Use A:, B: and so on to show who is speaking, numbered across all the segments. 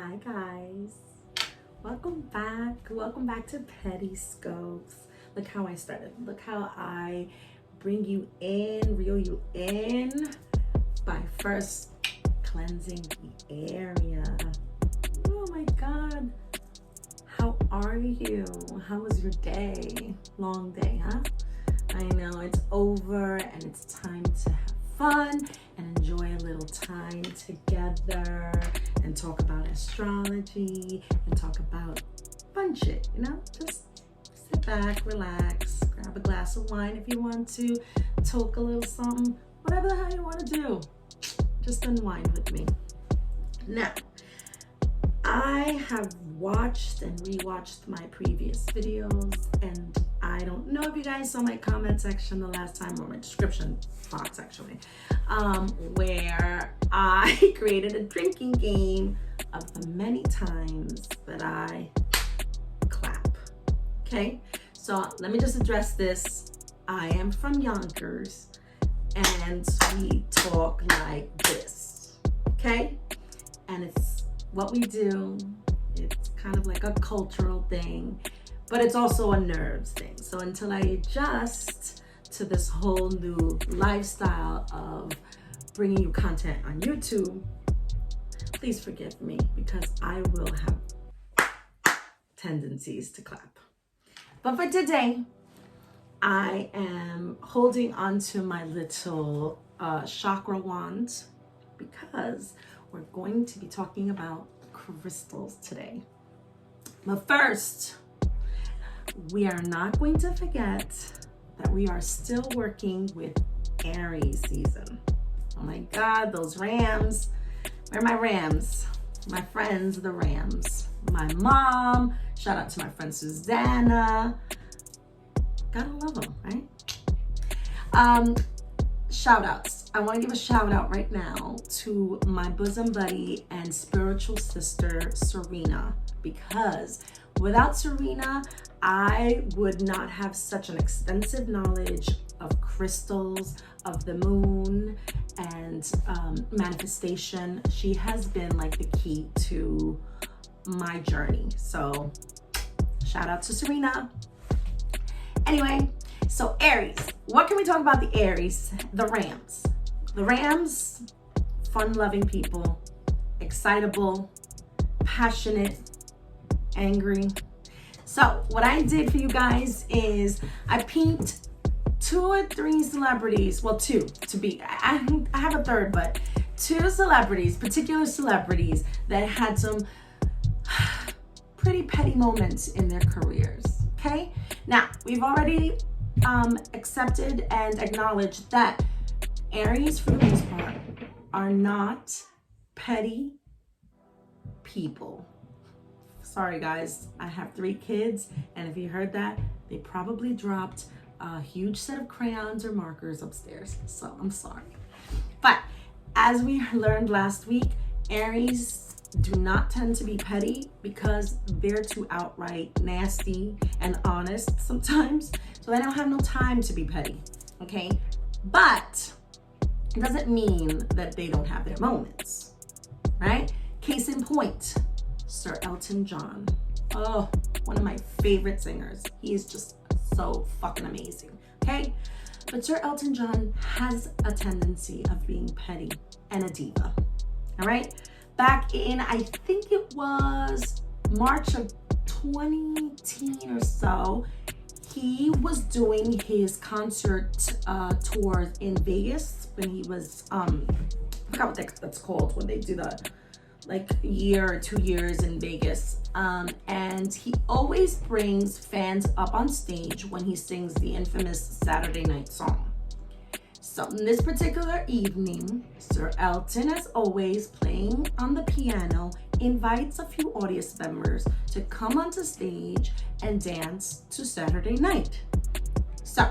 A: Hi guys, welcome back to PettyScopes. Look how I started, look how I bring you in, reel you in by first cleansing the area. Oh my God, how are you? How was your day? Long day, huh? I know it's over and it's time to have fun and enjoy a little time together and talk about astrology and talk about fun shit, just sit back, relax, grab a glass of wine if you want to, talk a little something, whatever the hell you want to do, just unwind with me. Now, I have watched and rewatched my previous videos, and I don't know if you guys saw my comment section the last time, or my description box actually, where I created a drinking game of the many times that I clap. Okay, so let me just address this. I am from Yonkers and we talk like this, okay? And it's what we do. It's kind of like a cultural thing, but it's also a nerves thing. So until I adjust to this whole new lifestyle of bringing you content on YouTube, please forgive me because I will have tendencies to clap. But for today, I am holding onto my little chakra wand because we're going to be talking about crystals today. But first, we are not going to forget that we are still working with Aries season. Oh my God, those Rams. Where are my Rams? My friends, the Rams. My mom. Shout out to my friend Susanna. Gotta love them, right? Shout outs. I want to give a shout out right now to my bosom buddy and spiritual sister, Serena, because without Serena, I would not have such an extensive knowledge of crystals, of the moon, and manifestation. She has been like the key to my journey. So shout out to Serena. Anyway, so Aries, what can we talk about the Aries? The Rams. The Rams, fun-loving people, excitable, passionate, angry. So what I did for you guys is I peeped 2 or 3 celebrities, well, 2 to be, I have a third, but 2 celebrities, particular celebrities that had some pretty petty moments in their careers, okay? Now, we've already accepted and acknowledged that Aries, for the most part, are not petty people. Sorry guys, I have 3 kids, and if you heard that, they probably dropped a huge set of crayons or markers upstairs, so I'm sorry. But as we learned last week, Aries do not tend to be petty because they're too outright nasty and honest sometimes, so they don't have no time to be petty, okay? But it doesn't mean that they don't have their moments, right? Case in point, Sir Elton John. Oh, one of my favorite singers. He is just so fucking amazing, okay? But Sir Elton John has a tendency of being petty and a diva, all right? Back in, I think it was March of 2018 or so, he was doing his concert tour in Vegas when he was, I forgot what that's called, when they do the like year or 2 years in Vegas. And he always brings fans up on stage when he sings the infamous Saturday Night song. So in this particular evening, Sir Elton, as always, playing on the piano, invites a few audience members to come onto stage and dance to Saturday Night. So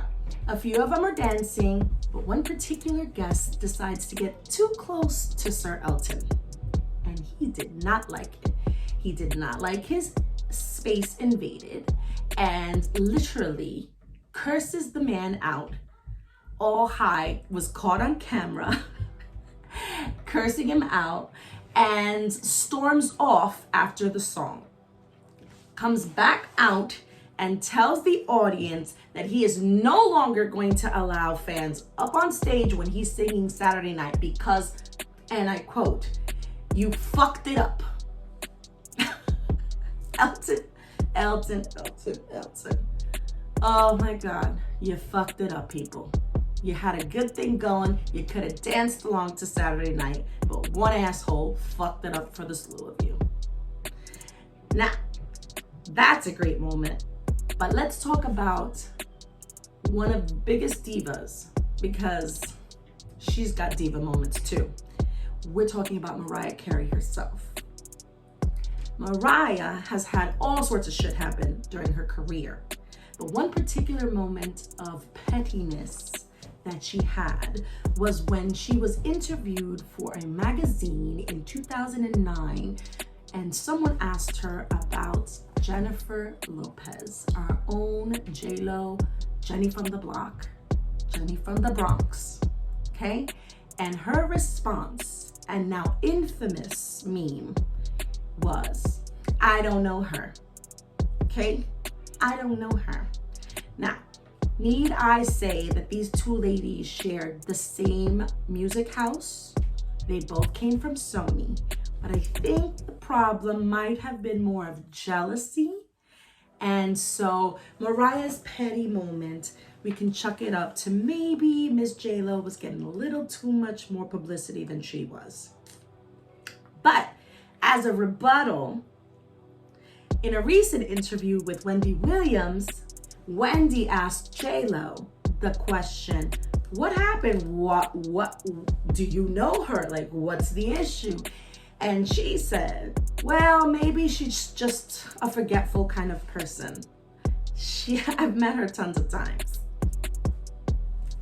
A: a few of them are dancing, but one particular guest decides to get too close to Sir Elton. And he did not like it. He did not like his space invaded and literally curses the man out. All high, was caught on camera, cursing him out, and storms off after the song. Comes back out and tells the audience that he is no longer going to allow fans up on stage when he's singing Saturday Night because, and I quote, "You fucked it up." Elton. Oh my God, you fucked it up, people. You had a good thing going. You could have danced along to Saturday Night, but one asshole fucked it up for the slew of you. Now, that's a great moment. But let's talk about one of the biggest divas, because she's got diva moments too. We're talking about Mariah Carey herself. Mariah has had all sorts of shit happen during her career. But one particular moment of pettiness that she had was when she was interviewed for a magazine in 2009, and someone asked her about Jennifer Lopez, our own J-Lo, Jenny from the block, Jenny from the Bronx, okay? And her response, and now infamous meme, was, "I don't know her," okay? I don't know her. Now, need I say that these two ladies shared the same music house? They both came from Sony, but I think the problem might have been more of jealousy. And so Mariah's petty moment, we can chuck it up to maybe Miss J-Lo was getting a little too much more publicity than she was. But as a rebuttal, in a recent interview with Wendy Williams, Wendy asked J-Lo the question, "What happened? What do you know her? Like, what's the issue?" And she said, "Well, maybe she's just a forgetful kind of person. I've met her tons of times."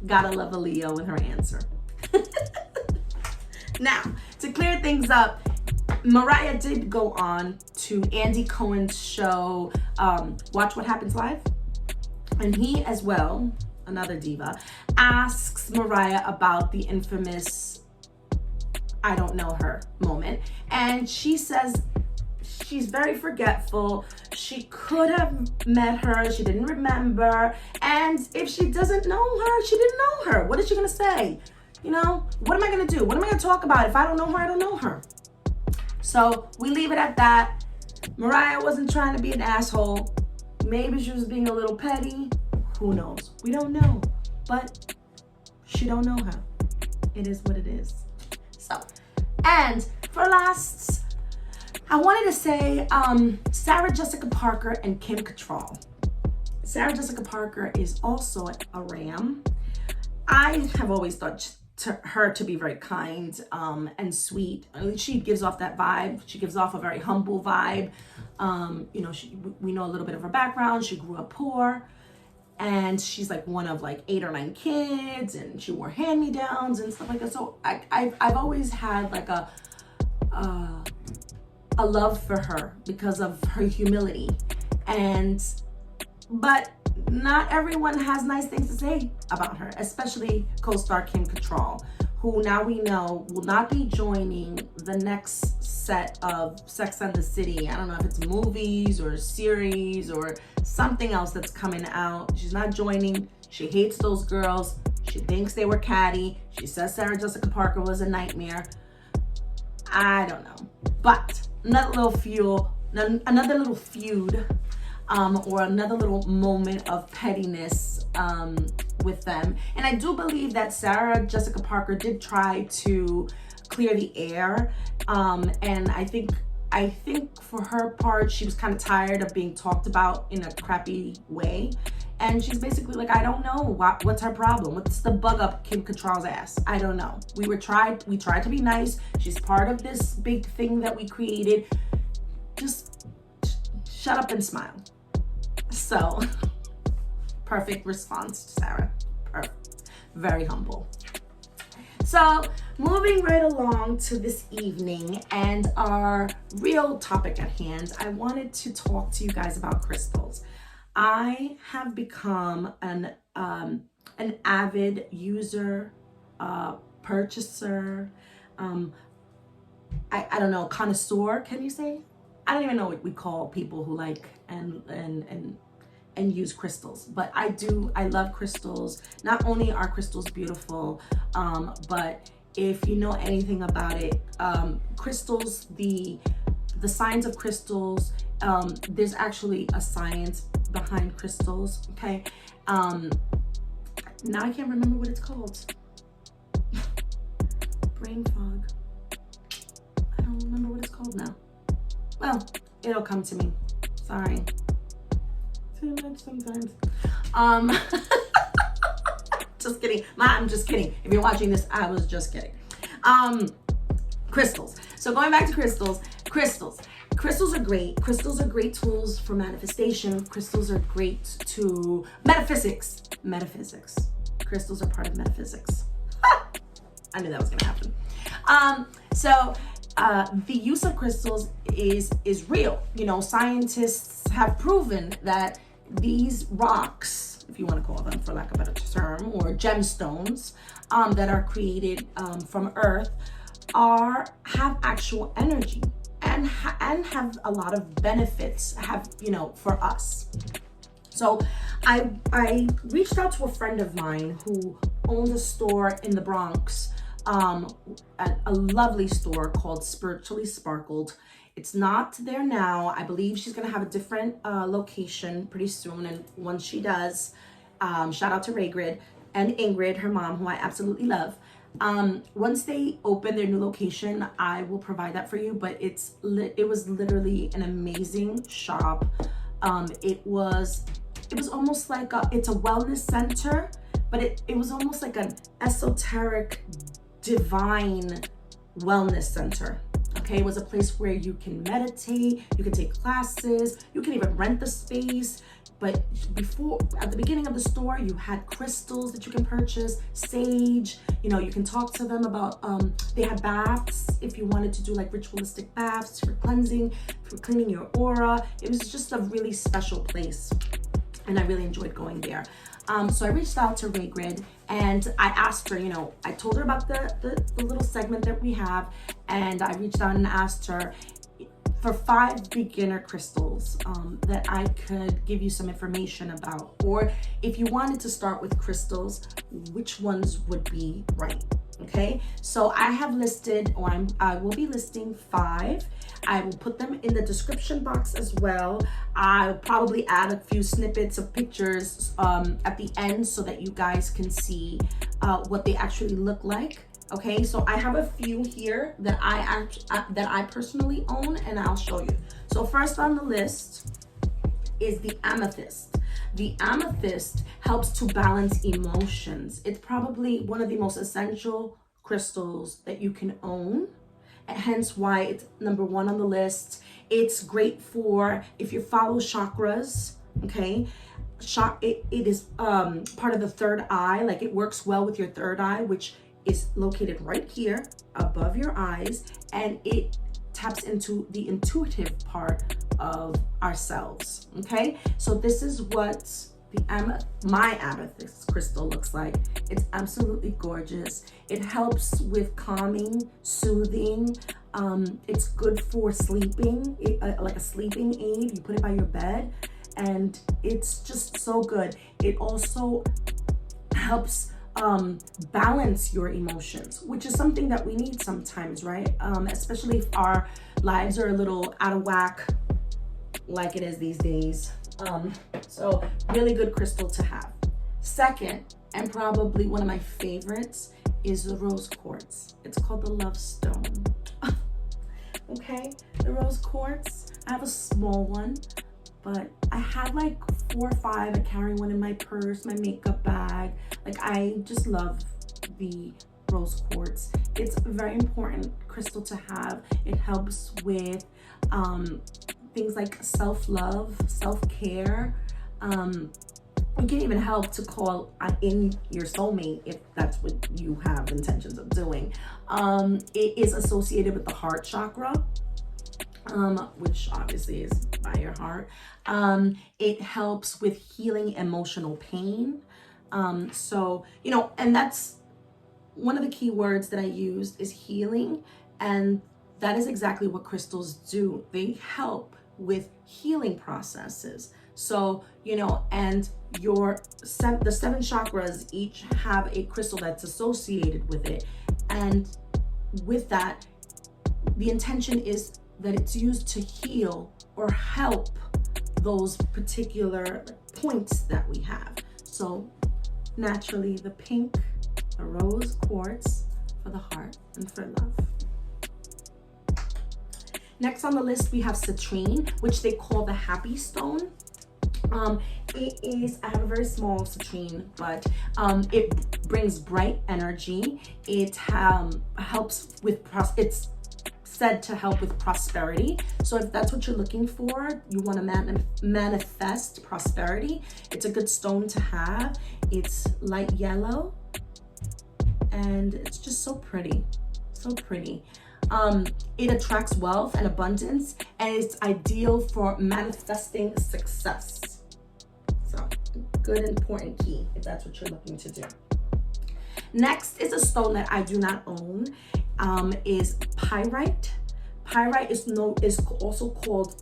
A: Gotta love a Leo in her answer. Now, to clear things up, Mariah did go on to Andy Cohen's show, Watch What Happens Live. And he as well, another diva, asks Mariah about the infamous "I don't know her" moment. And she says she's very forgetful. She could have met her. She didn't remember. And if she doesn't know her, she didn't know her. What is she going to say? You know, what am I going to do? What am I going to talk about? If I don't know her, I don't know her. So we leave it at that. Mariah wasn't trying to be an asshole. Maybe she was being a little petty. Who knows? We don't know. But she don't know her. It is what it is. So, and for last, I wanted to say Sarah Jessica Parker and Kim Cattrall. Sarah Jessica Parker is also a ram. I have always thought her to be very kind and sweet. She gives off that vibe. She gives off a very humble vibe. You know, we know a little bit of her background. She grew up poor, and she's like one of like 8 or 9 kids, and she wore hand-me-downs and stuff like that. So I've always had like a love for her because of her humility. But not everyone has nice things to say about her, especially co-star Kim Cattrall, who now we know will not be joining the next set of Sex and the City. I don't know if it's movies or series or something else that's coming out. She's not joining. She hates those girls. She thinks they were catty. She says Sarah Jessica Parker was a nightmare. I don't know. But another little feud, or another little moment of pettiness with them. And I do believe that Sarah Jessica Parker did try to clear the air. And I think for her part, she was kind of tired of being talked about in a crappy way. And she's basically like, I don't know what's her problem. What's the bug up Kim Cattrall's ass? I don't know. We tried to be nice. She's part of this big thing that we created. Just shut up and smile. So, perfect response to Sarah. Perfect. Very humble. So, moving right along to this evening and our real topic at hand, I wanted to talk to you guys about crystals. I have become an avid user, purchaser. I don't know, connoisseur, can you say? I don't even know what we call people who like and use crystals, but I love crystals. Not only are crystals beautiful, but if you know anything about it, crystals, the science of crystals, there's actually a science behind crystals, okay? Now I can't remember what it's called. Brain fog. I don't remember what it's called now. Well, it'll come to me. Sorry. Too much sometimes. Just kidding. I'm just kidding. If you're watching this, I was just kidding. Crystals. So going back to crystals. Crystals are great. Crystals are great tools for manifestation. Crystals are great to metaphysics. Crystals are part of metaphysics. I knew that was gonna happen. The use of crystals is real. You know, scientists have proven that these rocks, if you want to call them for lack of a better term, or gemstones that are created from Earth, have actual energy and have a lot of benefits, for us. So I reached out to a friend of mine who owns a store in the Bronx, a lovely store called Spiritually Sparkled. It's not there now. I believe she's gonna have a different location pretty soon, and once she does, shout out to Raygrid and Ingrid, her mom, who I absolutely love. Once they open their new location, I will provide that for you, but it was literally an amazing shop. It was almost like it's a wellness center, but it was almost like an esoteric, divine wellness center. Okay, it was a place where you can meditate, you can take classes, you can even rent the space. But at the beginning of the store, you had crystals that you can purchase, sage, you can talk to them about, they had baths if you wanted to do like ritualistic baths for cleansing, for cleaning your aura. It was just a really special place, and I really enjoyed going there. So I reached out to Raygrid and I asked her, I told her about the little segment that we have, and I reached out and asked her for 5 beginner crystals that I could give you some information about, or if you wanted to start with crystals, which ones would be right. Okay, so I have listed, or I will be listing 5. I will put them in the description box as well. I'll probably add a few snippets of pictures at the end so that you guys can see what they actually look like. Okay, so I have a few here that I personally own, and I'll show you. So first on the list is the amethyst. The amethyst helps to balance emotions. It's probably one of the most essential crystals that you can own, and hence why it's number 1 on the list. It's great for if you follow chakras, okay? It is part of the third eye, like it works well with your third eye, which is located right here above your eyes, and it taps into the intuitive part of ourselves. Okay, so this is what my amethyst crystal looks like. It's absolutely gorgeous. It helps with calming, soothing. It's good for sleeping, like a sleeping aid. You put it by your bed, and it's just so good. It also helps balance your emotions, which is something that we need sometimes, right? Especially if our lives are a little out of whack like it is these days. So really good crystal to have. Second, and probably one of my favorites, is the rose quartz. It's called the love stone. Okay, the rose quartz. I have a small one, but I have like 4 or 5. I carry one in my purse, my makeup bag. Like, I just love the rose quartz. It's a very important crystal to have. It helps with things like self-love, self-care. It can even help to call in your soulmate if that's what you have intentions of doing. It is associated with the heart chakra, which obviously is by your heart. It helps with healing emotional pain. So, and that's one of the key words that I used is healing. And that is exactly what crystals do. They help with healing processes. So, you know, and the 7 chakras each have a crystal that's associated with it. And with that, the intention is that it's used to heal or help those particular points that we have. So naturally, the pink, the rose quartz for the heart and for love. Next on the list, we have citrine, which they call the happy stone. It is, I have a very small citrine, but it brings bright energy. It helps with, it's said to help with prosperity. So if that's what you're looking for, you want to manifest prosperity, it's a good stone to have. It's light yellow and it's just so pretty, so pretty. It attracts wealth and abundance, and it's ideal for manifesting success. So good, important key if that's what you're looking to do. Next is a stone that I do not own, is pyrite. Pyrite is also called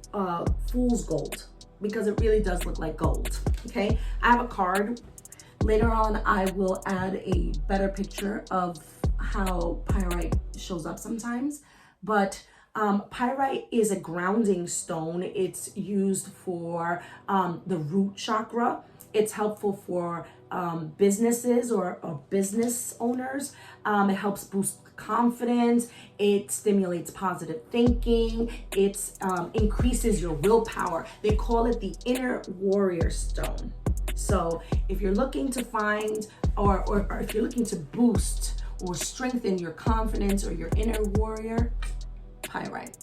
A: fool's gold because it really does look like gold. Okay, I have a card. Later on, I will add a better picture of how pyrite shows up sometimes, but pyrite is a grounding stone. It's used for the root chakra. It's helpful for businesses or business owners. It helps boost confidence. It stimulates positive thinking. It increases your willpower. They call it the inner warrior stone. So if you're looking to find or if you're looking to boost or strengthen your confidence or your inner warrior, pyrite.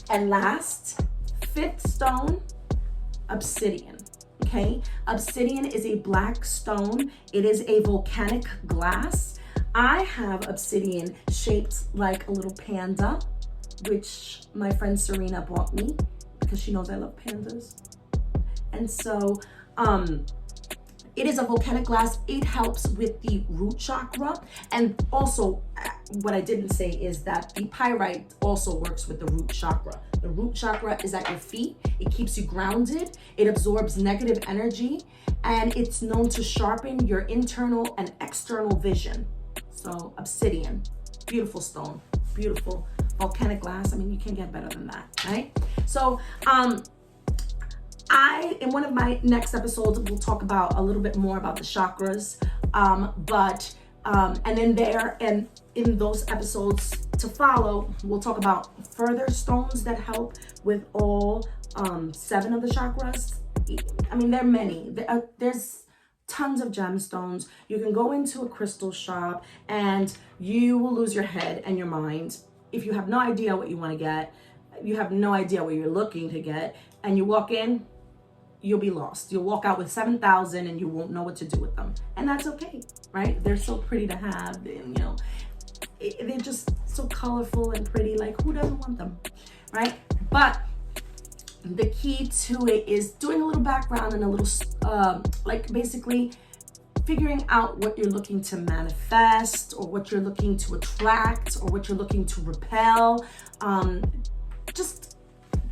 A: And last, 5th stone, obsidian. Okay, obsidian is a black stone. It is a volcanic glass. I have obsidian shaped like a little panda, which my friend Serena bought me because she knows I love pandas. And so it is a volcanic glass. It helps with the root chakra. And also, what I didn't say is that the pyrite also works with the root chakra. The root chakra is at your feet. It keeps you grounded. It absorbs negative energy. And it's known to sharpen your internal and external vision. So obsidian, beautiful stone, beautiful volcanic glass. I mean, you can't get better than that, right? So, in one of my next episodes, we'll talk about a little bit more about the chakras, and in those episodes to follow, we'll talk about further stones that help with all 7 of the chakras. I mean, there are many. There's tons of gemstones. You can go into a crystal shop and you will lose your head and your mind if you have no idea what you want to get. You have no idea what you're looking to get, and you walk in, you'll be lost. You'll walk out with 7,000 and you won't know what to do with them. And that's okay, right? They're so pretty to have, and, you know, they're just so colorful and pretty. Like, who doesn't want them, right? But the key to it is doing a little background and a little, basically figuring out what you're looking to manifest or what you're looking to attract or what you're looking to repel. Just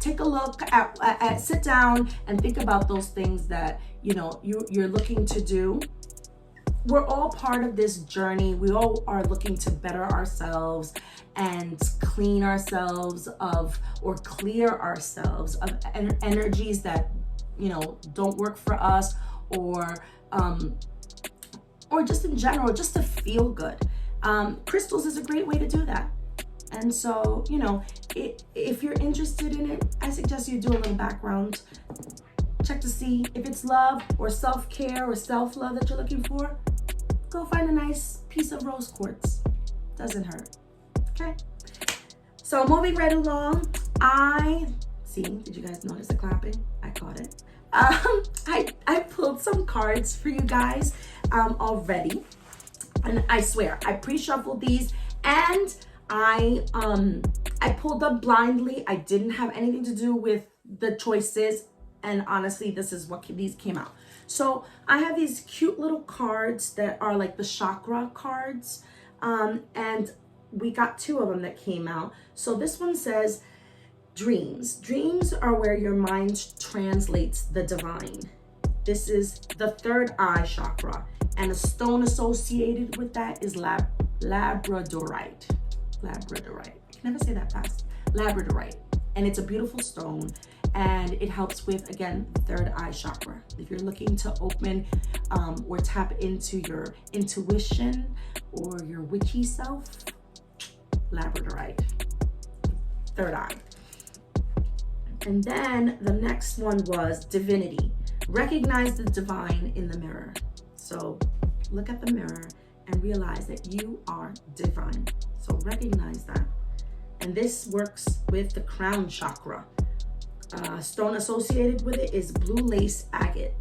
A: take a look at sit down and think about those things that, you know, you're looking to do. We're all part of this journey. We all are looking to better ourselves and clean ourselves or clear ourselves of energies that, you know, don't work for us, or just in general, just to feel good. Crystals is a great way to do that. And so, you know, if you're interested in it, I suggest you do a little background. Check to see if it's love or self-care or self-love that you're looking for. Go find a nice piece of rose quartz. Doesn't hurt. Okay? So moving right along, did you guys notice the clapping? I caught it. I pulled some cards for you guys already. And I swear, I pre-shuffled these and I pulled them blindly. I didn't have anything to do with the choices, and honestly, this is what these came out. So I have these cute little cards that are like the chakra cards, and we got 2 of them that came out. So this one says dreams. Dreams are where your mind translates the divine. This is the 3rd eye chakra, and a stone associated with that is labradorite. Labradorite. I can never say that fast. Labradorite. And it's a beautiful stone, and it helps with, again, the 3rd eye chakra. If you're looking to open or tap into your intuition or your witchy self, labradorite, 3rd eye. And then the next one was divinity. Recognize the divine in the mirror. So look at the mirror and realize that you are divine. So recognize that. And this works with the crown chakra. Stone associated with it is blue lace agate.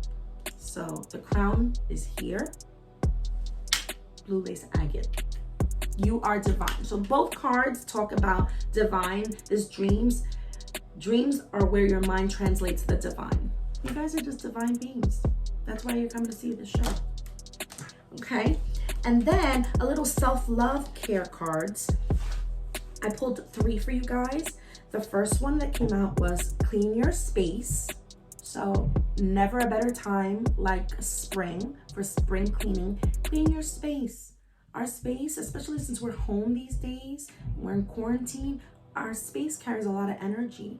A: So the crown is here. Blue lace agate. You are divine. So both cards talk about divine. This dreams. Dreams are where your mind translates the divine. You guys are just divine beings. That's why you're coming to see the show. Okay? And then a little self-love care cards. I pulled 3 for you guys. The first one that came out was clean your space. So never a better time like spring for spring cleaning. Clean your space. Our space, especially since we're home these days, we're in quarantine, our space carries a lot of energy,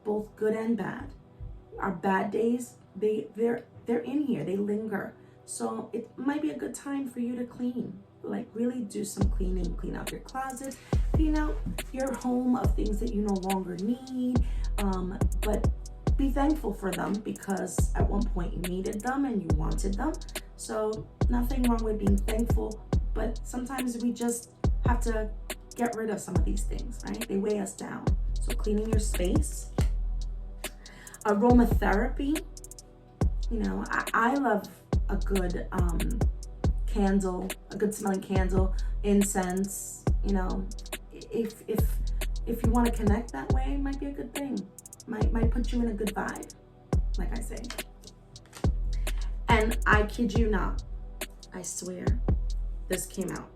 A: both good and bad. Our bad days, they're in here, they linger. So it might be a good time for you to clean. Like really do some cleaning, clean out your closet, clean out your home of things that you no longer need, but be thankful for them because at one point you needed them and you wanted them. So nothing wrong with being thankful, but sometimes we just have to get rid of some of these things, right? They weigh us down. So cleaning your space. Aromatherapy. You know, I love a good candle, a good smelling candle, incense. You know, if you want to connect that way, it might be a good thing. Might put you in a good vibe, like I say. And I kid you not, I swear, this came out.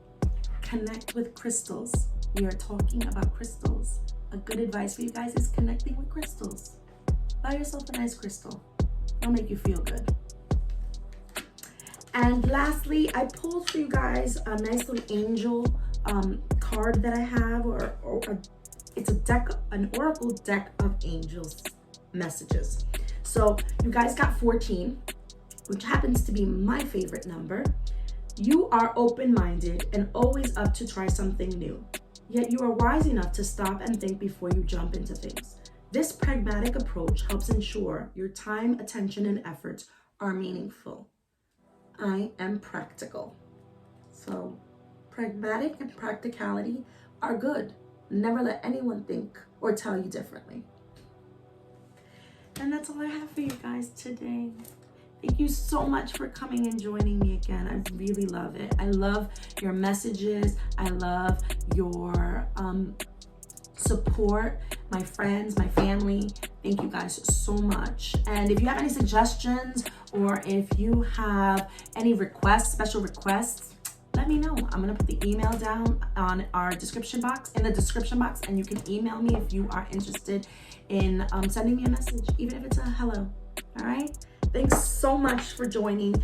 A: Connect with crystals. We are talking about crystals. A good advice for you guys is connecting with crystals. Buy yourself a nice crystal. It'll make you feel good. And lastly, I pulled for you guys a nice little angel card that I have, it's a deck, an oracle deck of angels messages. So you guys got 14, which happens to be my favorite number. You are open-minded and always up to try something new. Yet you are wise enough to stop and think before you jump into things. This pragmatic approach helps ensure your time, attention, and efforts are meaningful. I am practical. So pragmatic and practicality are good. Never let anyone think or tell you differently. And that's all I have for you guys today. Thank you so much for coming and joining me again. I really love it. I love your messages. I love your support, my friends, my family. Thank you guys so much. And if you have any suggestions or if you have any requests, special requests, let me know. I'm gonna put the email down on our description box, in the description box, and you can email me if you are interested in sending me a message, even if it's a hello. All right? Thanks so much for joining.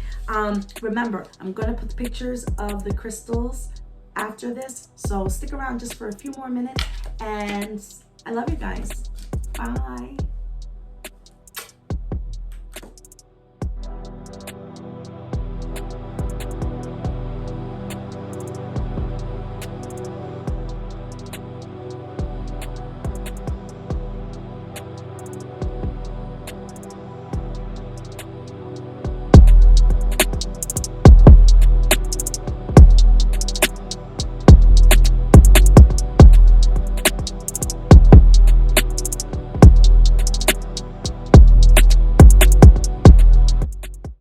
A: Remember, I'm gonna put the pictures of the crystals after this, so stick around just for a few more minutes, and I love you guys. Bye.